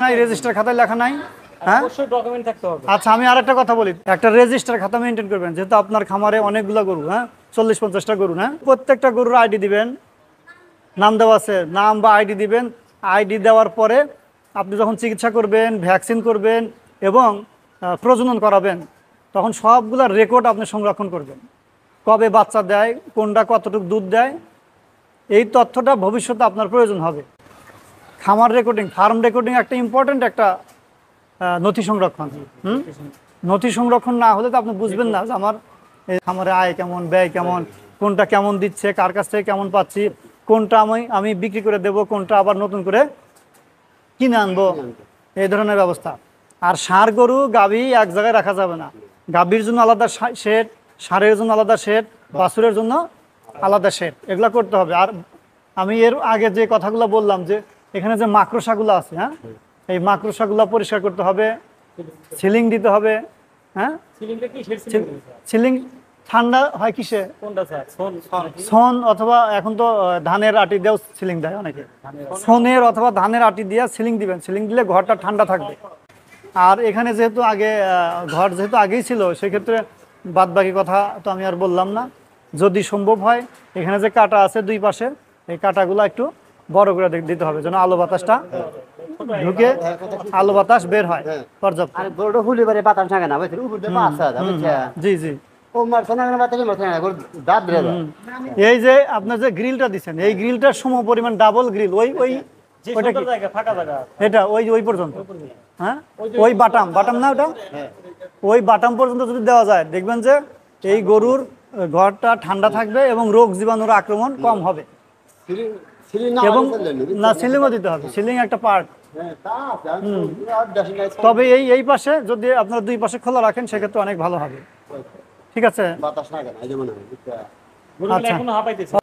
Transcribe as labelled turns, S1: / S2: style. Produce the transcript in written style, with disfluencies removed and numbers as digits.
S1: নাই, রেজিস্টার খাতায় লেখা নাই। হ্যাঁ,
S2: অবশ্যই ডকুমেন্ট থাকতে হবে।
S1: আচ্ছা, আমি আরেকটা কথা বলি, একটা রেজিস্টার খাতা মেনটেন করবেন, যেহেতু আপনার খামারে অনেকগুলো গরু, হ্যাঁ 40-50টা গরু, হ্যাঁ প্রত্যেকটা গরুর আইডি দিবেন, নাম দেওয়া আছে, নাম বা আইডি দিবেন। আইডি দেওয়ার পরে আপনি যখন চিকিৎসা করবেন, ভ্যাকসিন করবেন এবং প্রজনন করাবেন, তখন সবগুলোর রেকর্ড আপনি সংরক্ষণ করবেন। কবে বাচ্চা দেয়, কোনটা কতটুকু দুধ দেয়, এই তথ্যটা ভবিষ্যতে আপনার প্রয়োজন হবে। খামার রেকর্ডিং, ফার্ম রেকর্ডিং একটা ইম্পর্ট্যান্ট একটা নথি সংরক্ষণ। নথি সংরক্ষণ না হলে তো আপনি বুঝবেন না যে আমার এই খামারে আয় কেমন, ব্যয় কেমন, কোনটা কেমন দিচ্ছে, কার কাছ থেকে কেমন পাচ্ছি, কোনটা আমি বিক্রি করে দেব, কোনটা আবার নতুন করে কিনে আনবো, এই ধরনের ব্যবস্থা। আর ষাঁড় গরু গাভী এক জায়গায় রাখা যাবে না। গাভীর জন্য আলাদা শেড, ষাঁড়ের জন্য আলাদা শেড, বাছুরের জন্য আলাদা শেড, এগুলো করতে হবে। আর আমি এর আগে যে কথাগুলো বললাম, যে এখানে যে মাকড়সাগুলো আছে, হ্যাঁ এই মাকড়সাগুলো পরিষ্কার করতে হবে, সিলিং দিতে হবে। হ্যাঁ,
S2: সিলিংটা কি শেড সিলিং?
S1: সিলিং ঠান্ডা হয় কিসে?
S2: কোনটা স্যার?
S1: ছন অথবা এখন তো ধানের আটি দিয়েও সিলিং দেয় অনেকে। ছনের অথবা ধানের আটি দিয়ে সিলিং দিবেন, সিলিং দিলে ঘরটা ঠান্ডা থাকবে। আর এখানে যেহেতু আগে ঘর যেহেতু আগেই ছিল, সেক্ষেত্রে বাদ বাকি কথা তো আমি আর বললাম না। যদি সম্ভব হয়, এখানে যে কাঁটা আছে দুই পাশে, এই কাঁটাগুলো একটু বড় করে দিতে হবে, যেন আলো বাতাসটা ঢুকে আলো বাতাস বের হয় পর্যাপ্ত। জি জি। এই যে আপনার যে গ্রিলটা দিচ্ছেন, এই গ্রিলটার সম পরিমাণ ডাবল গ্রিল, ওই
S2: যে
S1: ওইটা
S2: সুন্দর
S1: কি
S2: জায়গা, ফাঁকা জায়গা,
S1: এটা ওই পর্যন্ত, হ্যাঁ ওই বাটাম না ওটা, ওই বাটাম পর্যন্ত যদি দেওয়া যায়, দেখবেন যে এই গরুর ঘরটা ঠান্ডা থাকবে এবং রোগ জীবাণুর আক্রমণ কম হবে। এবং না, সিলিংও দিতে হবে, সিলিং একটা পার্ট। তবে এই পাশে যদি আপনারা দুই পাশে খোলা রাখেন, সেক্ষেত্রে অনেক ভালো হবে। ঠিক আছে,
S2: গরুগুলো
S1: আচ্ছা।
S2: এখনো হাঁপাইতেছে।